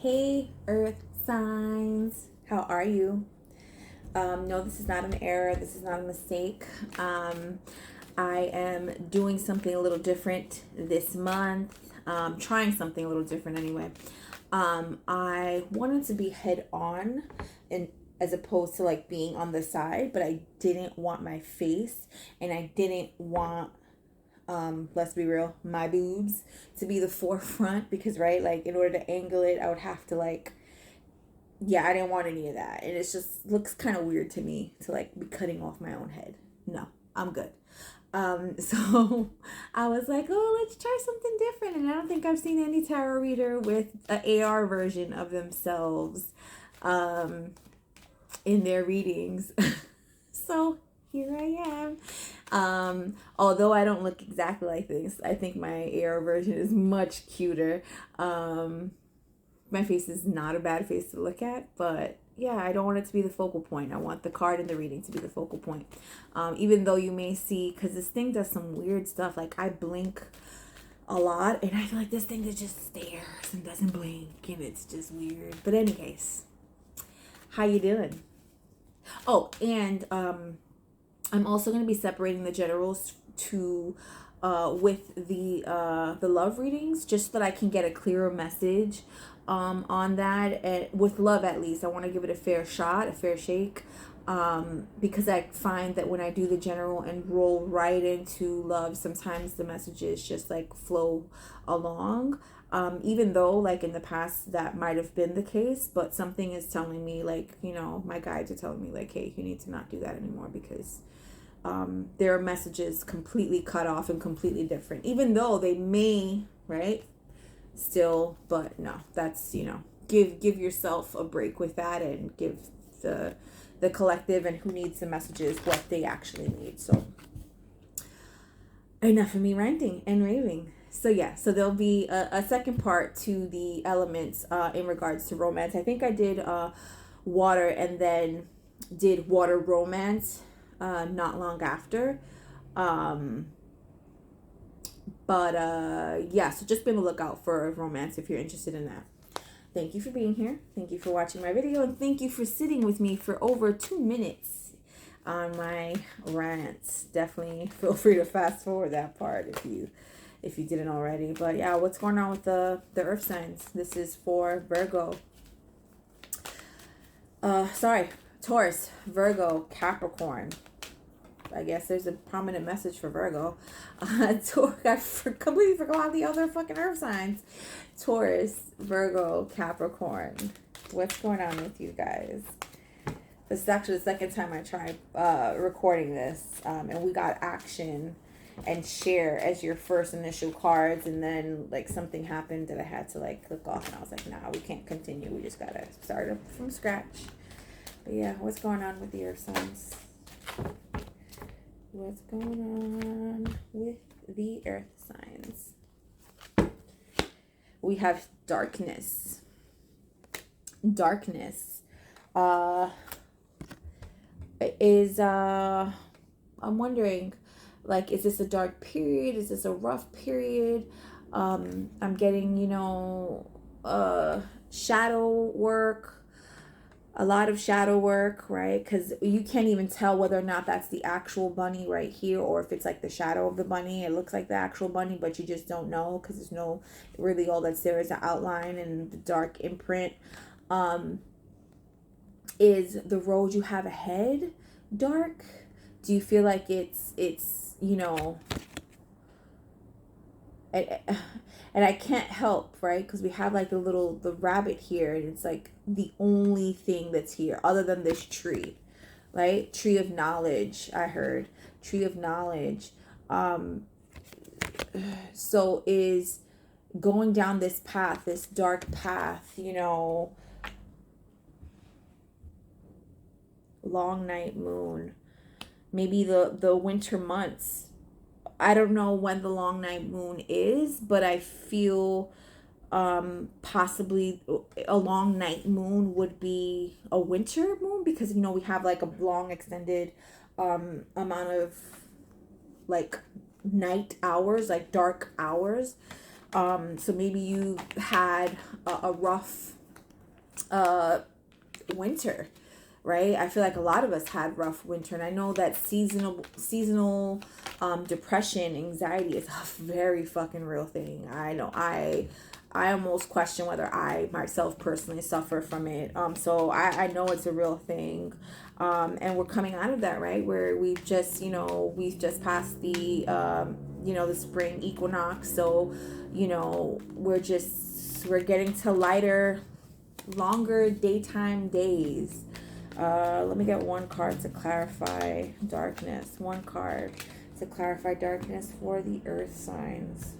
Hey, earth signs. How are you? No, this is not an error. This is not a mistake. I am doing something a little different this month. Trying something a little different anyway. I wanted to be head on and as opposed to like being on the side, but I didn't want my face and I didn't want let's be real, my boobs to be the forefront because right, like in order to angle it, I would have to like yeah, I didn't want any of that. And it's just looks kind of weird to me to like be cutting off my own head. No, I'm good. So I was like, oh, let's try something different. And I don't think I've seen any tarot reader with an AR version of themselves in their readings. So here I am. Although I don't look exactly like this, I think my AR version is much cuter. My face is not a bad face to look at, but yeah, I don't want it to be the focal point. I want the card in the reading to be the focal point. Even though you may see, because this thing does some weird stuff, like I blink a lot, and I feel like this thing just stares and doesn't blink, and it's just weird. But any case, how you doing? Oh, and I'm also going to be separating the generals to with the love readings, just so that I can get a clearer message on that. And with love, at least, I want to give it a fair shot, a fair shake, because I find that when I do the general and roll right into love, sometimes the messages just like flow along. Even though like in the past that might have been the case, but something is telling me, like, you know, my guides are telling me like, hey, you need to not do that anymore, because there are messages completely cut off and completely different, even though they may, right, still, but no, that's, you know, give yourself a break with that and give the collective and who needs the messages what they actually need. So enough of me ranting and raving. So yeah, so there'll be a second part to the elements in regards to romance. I think I did water and then did water romance not long after. But yeah, so just be on the lookout for romance if you're interested in that. Thank you for being here. Thank you for watching my video, and thank you for sitting with me for over 2 minutes on my rants. Definitely feel free to fast forward that part if you didn't already. But yeah, what's going on with the earth signs? This is for Virgo. Taurus, Virgo, Capricorn. I guess there's a prominent message for Virgo. I completely forgot the other fucking earth signs. Taurus, Virgo, Capricorn. What's going on with you guys? This is actually the second time I tried recording this. And we got action and share as your first initial cards. And then like something happened that I had to like click off. And I was like, nah, we can't continue. We just got to start up from scratch. But yeah, what's going on with the earth signs? What's going on with the earth signs? We have darkness. Darkness is I'm wondering, like, is this a dark period? Is this a rough period? I'm getting, you know, shadow work. A lot of shadow work, right? Because you can't even tell whether or not that's the actual bunny right here, or if it's like the shadow of the bunny. It looks like the actual bunny, but you just don't know because there's no, really all that's there is the outline and the dark imprint. Is the road you have ahead dark? Do you feel like it's you know, and I can't help, right? Because we have like the rabbit here, and it's like the only thing that's here other than this tree, right? Tree of knowledge, I heard. Tree of knowledge. So is going down this path, this dark path, you know, long night moon, maybe the winter months. I don't know when the long night moon is, but I feel possibly a long night moon would be a winter moon, because you know we have like a long extended amount of like night hours, like dark hours. So maybe you had a rough winter, right? I feel like a lot of us had rough winter, and I know that seasonal depression, anxiety is a very fucking real thing. I know I almost question whether I myself personally suffer from it. So I know it's a real thing. And we're coming out of that, right? Where we've just, we've just passed the, the spring equinox. So, we're getting to lighter, longer daytime days. Let me get one card to clarify darkness. One card to clarify darkness for the earth signs.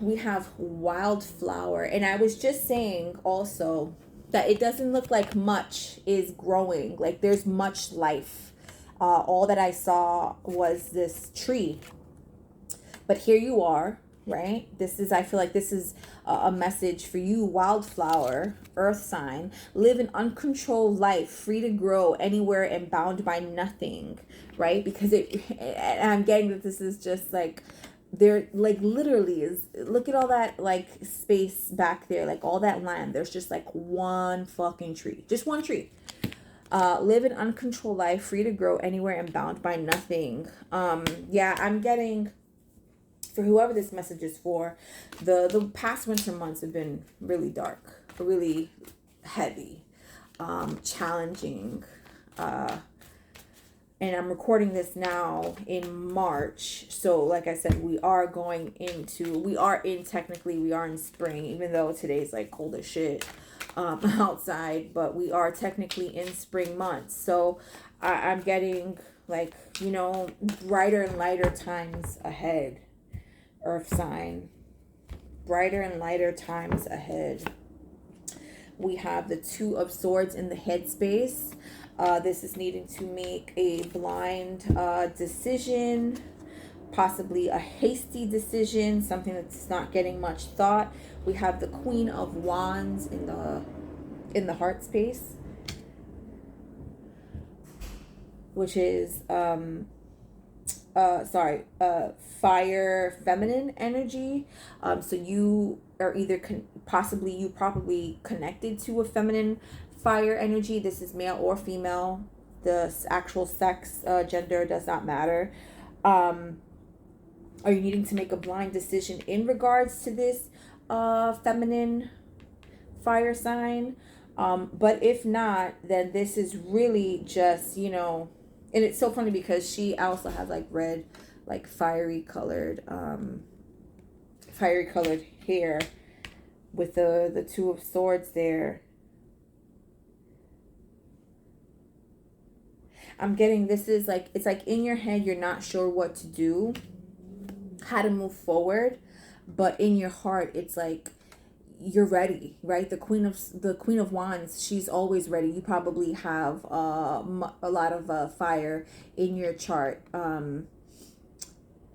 We have wildflower. And I was just saying also that it doesn't look like much is growing. Like there's much life. All that I saw was this tree. But here you are, right? I feel like this is a message for you, wildflower, earth sign. Live an uncontrolled life, free to grow anywhere and bound by nothing, right? Because I'm getting that this is just like, there like literally is, look at all that like space back there, like all that land, there's just like one fucking tree, just one tree. Live an uncontrolled life, free to grow anywhere and bound by nothing. Yeah, I'm getting, for whoever this message is for, the past winter months have been really dark, really heavy, challenging, and I'm recording this now in March. So like I said, we are in spring, even though today's like cold as shit outside, but we are technically in spring months. So I'm getting like, brighter and lighter times ahead, earth sign. Brighter and lighter times ahead. We have the Two of Swords in the headspace. This is needing to make a blind decision, possibly a hasty decision, something that's not getting much thought. We have the Queen of Wands in the heart space, which is fire feminine energy. So you are either probably connected to a feminine fire energy. This is male or female. The actual sex, gender does not matter. Are you needing to make a blind decision in regards to this feminine fire sign? But if not, then this is really just, and it's so funny because she also has like red, like fiery colored hair with the Two of Swords there. I'm getting, this is like, it's like in your head, you're not sure what to do, how to move forward, but in your heart, it's like, you're ready, right? The Queen of Wands, she's always ready. You probably have a lot of fire in your chart,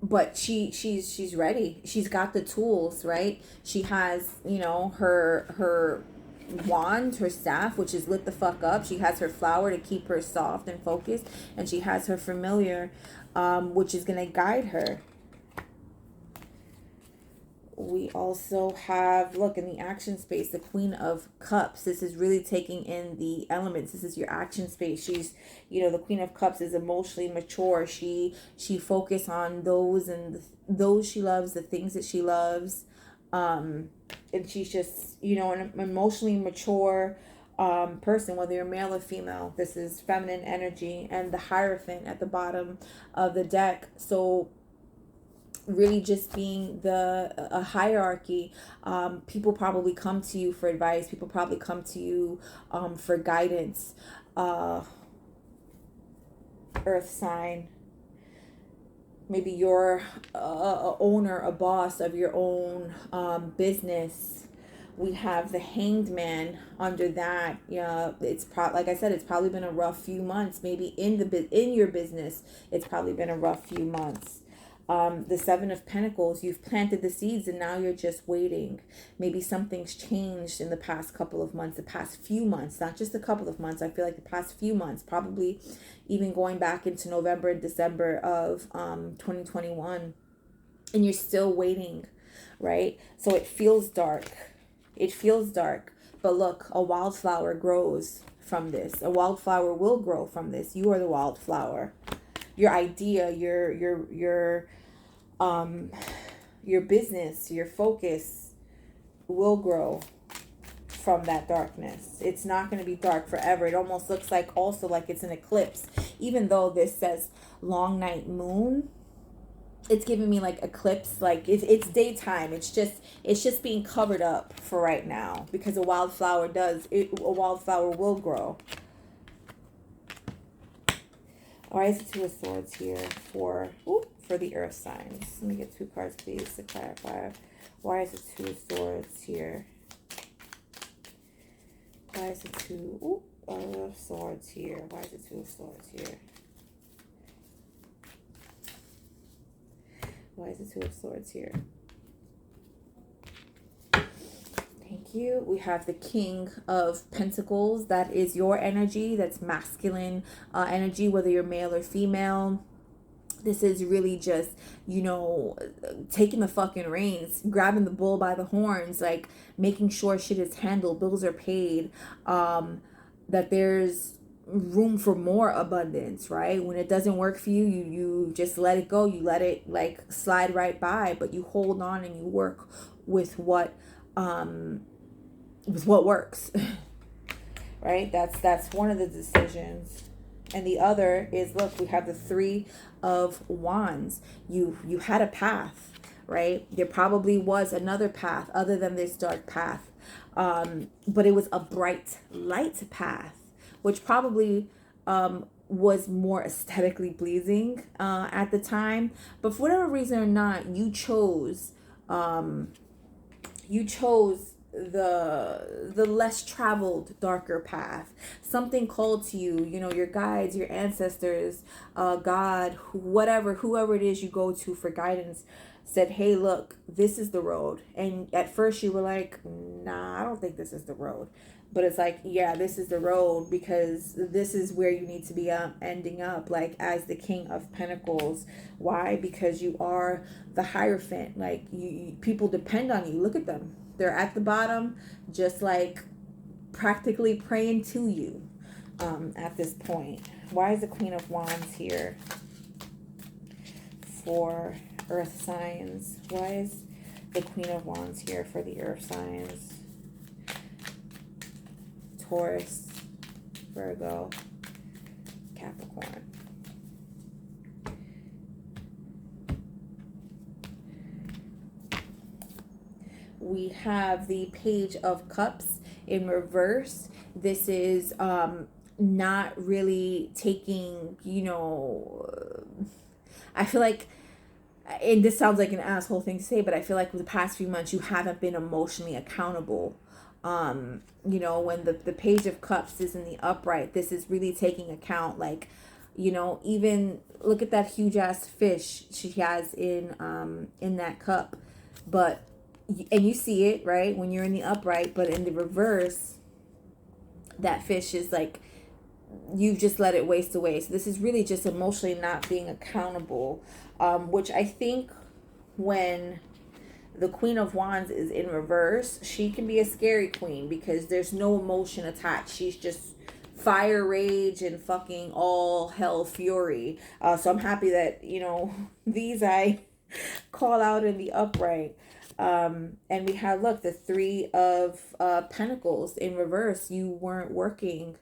but she's ready. She's got the tools, right? She has, her wand, her staff, which is lit the fuck up. She has her flower to keep her soft and focused, and she has her familiar, which is gonna guide her. We also have, look, in the action space, the Queen of Cups. This is really taking in the elements. This is your action space. She's, the Queen of Cups is emotionally mature. She focus on those she loves, the things that she loves. And she's just, an emotionally mature person, whether you're male or female. This is feminine energy, and the Hierophant at the bottom of the deck. So really just being a hierarchy. People probably come to you for advice. People probably come to you for guidance. Earth sign. Maybe you're a owner, a boss of your own business. We have the Hanged Man under that. It's like I said, it's probably been a rough few months. Maybe in your business, it's probably been a rough few months. The Seven of Pentacles, you've planted the seeds and now you're just waiting. Maybe something's changed in the past couple of months, the past few months, not just a couple of months. I feel like the past few months, probably even going back into November and December of 2021, and you're still waiting, right? So it feels dark. It feels dark. But look, a wildflower grows from this. A wildflower will grow from this. You are the wildflower. Your idea, your business, your focus will grow from that darkness. It's not going to be dark forever. It almost looks like also like it's an eclipse. Even though this says long night moon, it's giving me like eclipse, like it's daytime. It's just being covered up for right now, because a wildflower will grow. All right, it's the Two of Swords here for the earth signs. Let me get 2 cards, please, to clarify. Why is the Two of Swords here? Why is the Two of Swords here? Why is the Two of Swords here? Why is the Two of Swords here? Thank you. We have the King of Pentacles. That is your energy. That's masculine energy, whether you're male or female. This is really just, you know, taking the fucking reins, grabbing the bull by the horns, like making sure shit is handled, bills are paid, that there's room for more abundance, right? When it doesn't work for you, you just let it go. You let it like slide right by, but you hold on and you work with what works. Right? That's one of the decisions. And the other is, look, we have the Three of Wands. You had a path, right? There probably was another path other than this dark path. But it was a bright light path, which probably was more aesthetically pleasing at the time. But for whatever reason or not, you chose the less traveled, darker path. Something called to you, you know, your guides, your ancestors, God, whoever it is you go to for guidance, said, hey, look, this is the road. And at first you were like, nah, I don't think this is the road. But it's like, yeah, this is the road, because this is where you need to be ending up, like as the King of Pentacles. Why? Because you are the Hierophant. Like people depend on you. Look at them. They're at the bottom, just like practically praying to you at this point. Why is the Queen of Wands here for earth signs? Why is the Queen of Wands here for the earth signs? Taurus, Virgo, Capricorn. We have the Page of Cups in reverse. This is not really taking, you know, I feel like, and this sounds like an asshole thing to say, but I feel like with the past few months you haven't been emotionally accountable. You know, when the Page of Cups is in the upright, this is really taking account, like, you know, even look at that huge ass fish she has in that cup, but and you see it, right, when you're in the upright, but in the reverse, that fish is like, you just let it waste away. So this is really just emotionally not being accountable, which I think when the Queen of Wands is in reverse, she can be a scary queen because there's no emotion attached. She's just fire, rage, and fucking all hell fury. So I'm happy that, you know, these I call out in the upright. And we have, look, the Three of Pentacles in reverse. You weren't working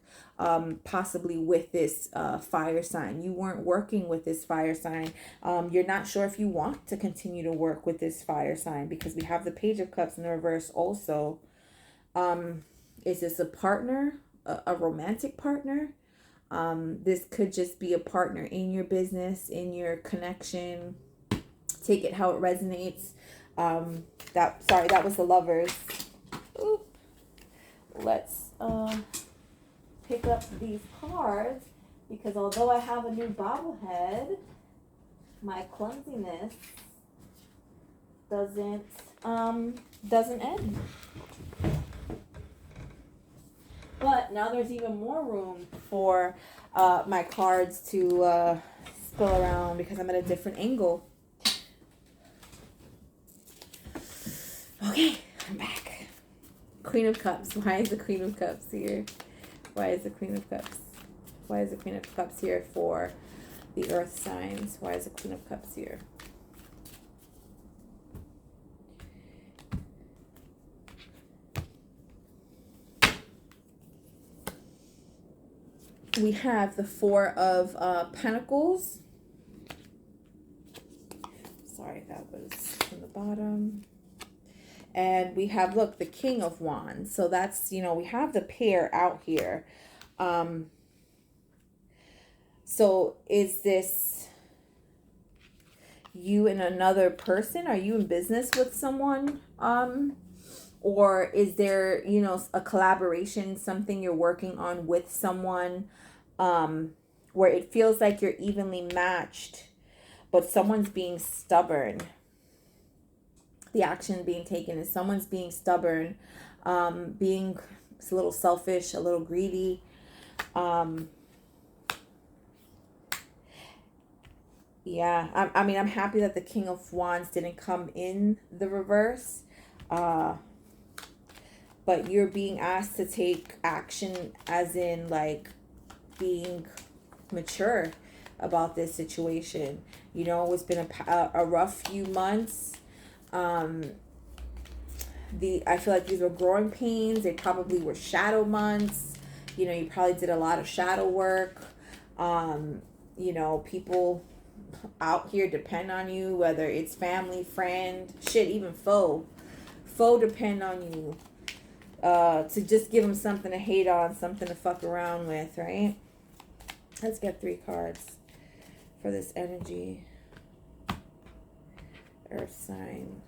possibly with this fire sign. You weren't working with this fire sign. You're not sure if you want to continue to work with this fire sign, because we have the Page of Cups in the reverse also. Is this a partner, a romantic partner? This could just be a partner in your business, in your connection. Take it how it resonates. That was the Lovers. Ooh. Let's pick up these cards, because although I have a new bobblehead, my clumsiness doesn't end. But now there's even more room for my cards to spill around, because I'm at a different angle. Okay, I'm back. Queen of Cups. Why is the Queen of Cups here? Why is the Queen of Cups? Why is the Queen of Cups here for the earth signs? Why is the Queen of Cups here? We have the Four of Pentacles. Sorry, that was from the bottom. And we have, look, the King of Wands. So that's, you know, we have the pair out here. So is this you and another person? Are you in business with someone? Or is there, you know, a collaboration, something you're working on with someone, where it feels like you're evenly matched, but someone's being stubborn? The action being taken is someone's being stubborn, being a little selfish, a little greedy. Yeah, I mean, I'm happy that the King of Wands didn't come in the reverse. But you're being asked to take action, as in like being mature about this situation. You know, it's been a rough few months. I feel like these were growing pains. They probably were shadow months. You know, you probably did a lot of shadow work. You know, people out here depend on you, whether it's family, friend, shit, even foe depend on you, to just give them something to hate on, something to fuck around with, right? Let's get 3 cards for this energy. Earth sign.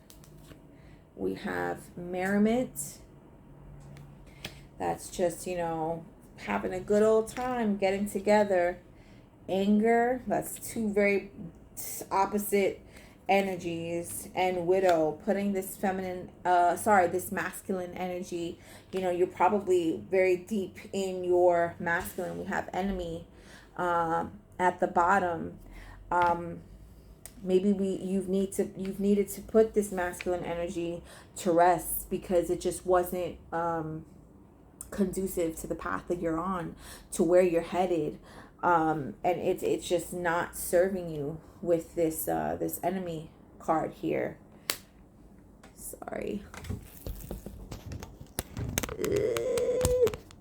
We have merriment. That's just, you know, having a good old time, getting together. Anger, that's 2 very opposite energies. And widow, putting this this masculine energy. You know, you're probably very deep in your masculine. We have enemy at the bottom. Maybe you've needed to put this masculine energy to rest because it just wasn't conducive to the path that you're on, to where you're headed. And it's just not serving you with this this enemy card here. Sorry.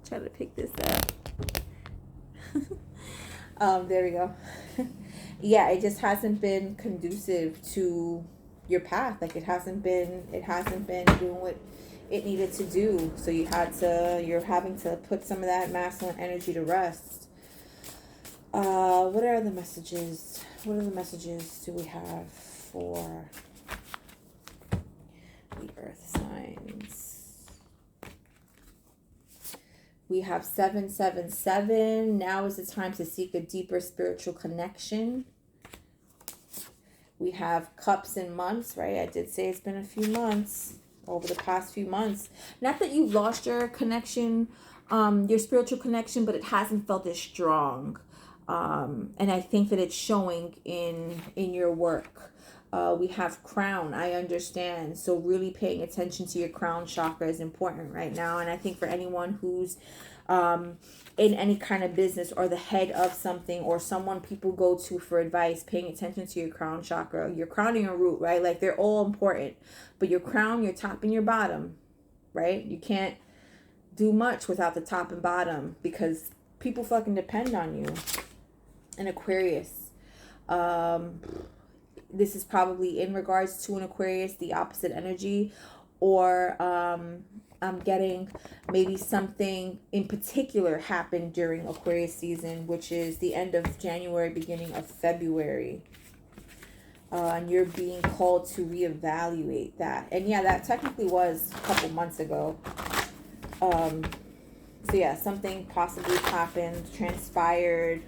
Trying to pick this up. There we go. Yeah, it just hasn't been conducive to your path. Like it hasn't been doing what it needed to do. So you're having to put some of that masculine energy to rest. What are the messages? What are the messages do we have for the earth signs? We have 777. Now is the time to seek a deeper spiritual connection. We have cups and months, right? I did say it's been a few months, over the past few months. Not that you've lost your connection, your spiritual connection, but it hasn't felt as strong. And I think that it's showing in your work. We have crown. I understand. So really paying attention to your crown chakra is important right now. And I think for anyone who's in any kind of business or the head of something, or someone people go to for advice, paying attention to your crown chakra, your crown and your root, right? Like they're all important. But your crown, your top and your bottom, right? You can't do much without the top and bottom because people fucking depend on you. An Aquarius. This is probably in regards to an Aquarius, the opposite energy, or I'm getting maybe something in particular happened during Aquarius season, which is the end of January, beginning of February. And you're being called to reevaluate that. And yeah, that technically was a couple months ago. So yeah, something possibly happened, transpired.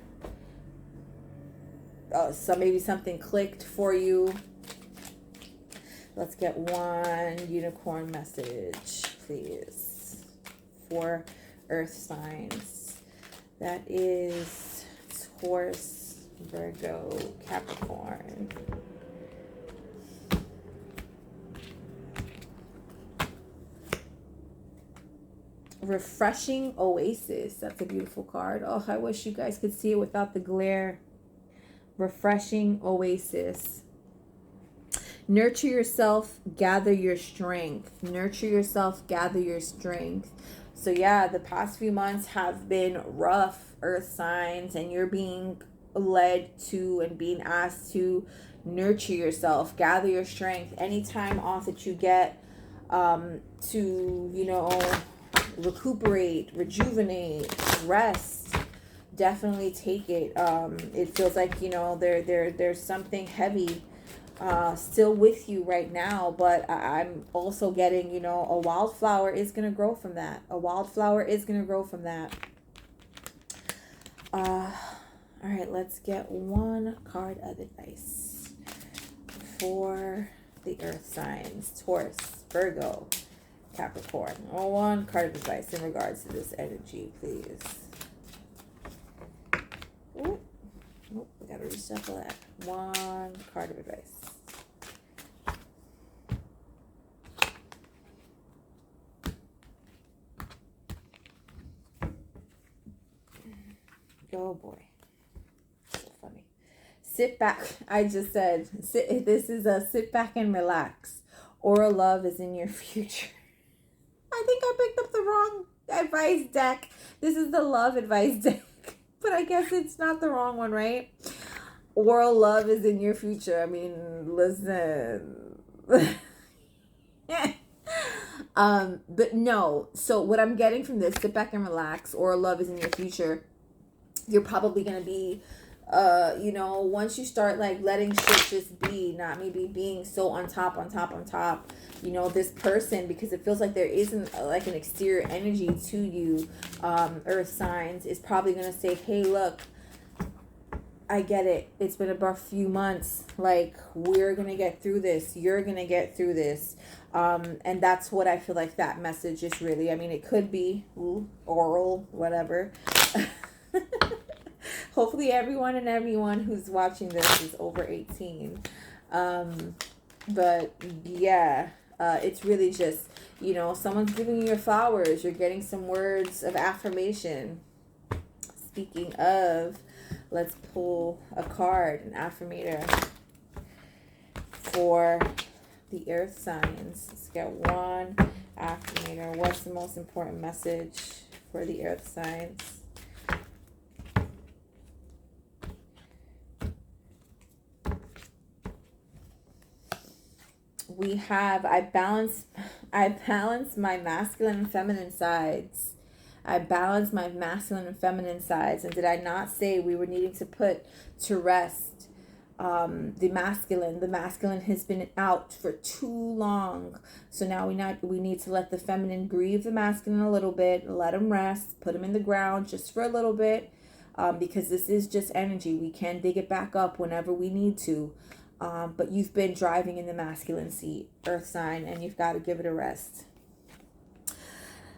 So maybe something clicked for you. Let's get one unicorn message, please, for earth signs. That is Taurus, Virgo, Capricorn. Refreshing oasis. That's a beautiful card. Oh, I wish you guys could see it without the glare. Refreshing oasis. Nurture yourself, gather your strength. Nurture yourself, gather your strength. So yeah, the past few months have been rough, earth signs, and you're being led to and being asked to nurture yourself, gather your strength. Any time off that you get, to, you know, recuperate, rejuvenate, rest, definitely take it. It feels like, you know, there's something heavy still with you right now, but I'm also getting, you know, a wildflower is going to grow from that. A wildflower is going to grow from that. All right, let's get one card of advice for the earth signs: Taurus, Virgo, Capricorn. One card of advice in regards to this energy, please. Ooh. Nope, we gotta reshuffle that. One card of advice. Oh boy. So funny. Sit back. I just said, this is a sit back and relax. Oral love is in your future. I think I picked up the wrong advice deck. This is the love advice deck. But I guess it's not the wrong one, right? Oral love is in your future. I mean, listen. But no. So what I'm getting from this, sit back and relax, oral love is in your future. You're probably going to be, you know, once you start like letting shit just be, not maybe being so on top, you know, this person, because it feels like there isn't like an exterior energy to you, earth signs, is probably going to say, hey, look, I get it. It's been a rough few months. Like, we're going to get through this. You're going to get through this. And that's what I feel like that message is really. I mean, it could be oral, whatever. Hopefully everyone who's watching this is over 18. But yeah, it's really just, you know, someone's giving you your flowers. You're getting some words of affirmation. Speaking of, let's pull a card, an affirmator for the earth signs. Let's get one affirmator. What's the most important message for the earth signs? We have, I balance my masculine and feminine sides. I balance my masculine and feminine sides. And did I not say we were needing to put to rest the masculine? The masculine has been out for too long. So now we need to let the feminine grieve the masculine a little bit, let him rest, put him in the ground just for a little bit, because this is just energy. We can dig it back up whenever we need to. But you've been driving in the masculine seat, earth sign, and you've got to give it a rest.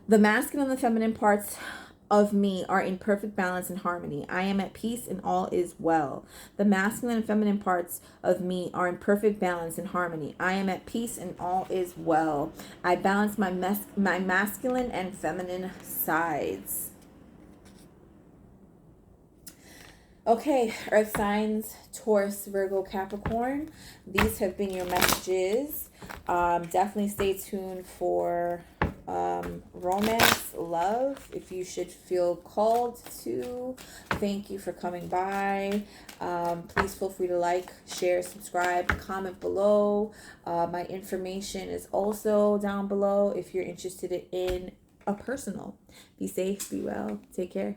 The masculine and the feminine parts of me are in perfect balance and harmony. I am at peace and all is well. The masculine and feminine parts of me are in perfect balance and harmony. I am at peace and all is well. I balance my masculine and feminine sides. Okay, earth signs, Taurus, Virgo, Capricorn. These have been your messages. Definitely stay tuned for romance, love, if you should feel called to. Thank you for coming by. Please feel free to like, share, subscribe, comment below. My information is also down below if you're interested in a personal. Be safe, be well, take care.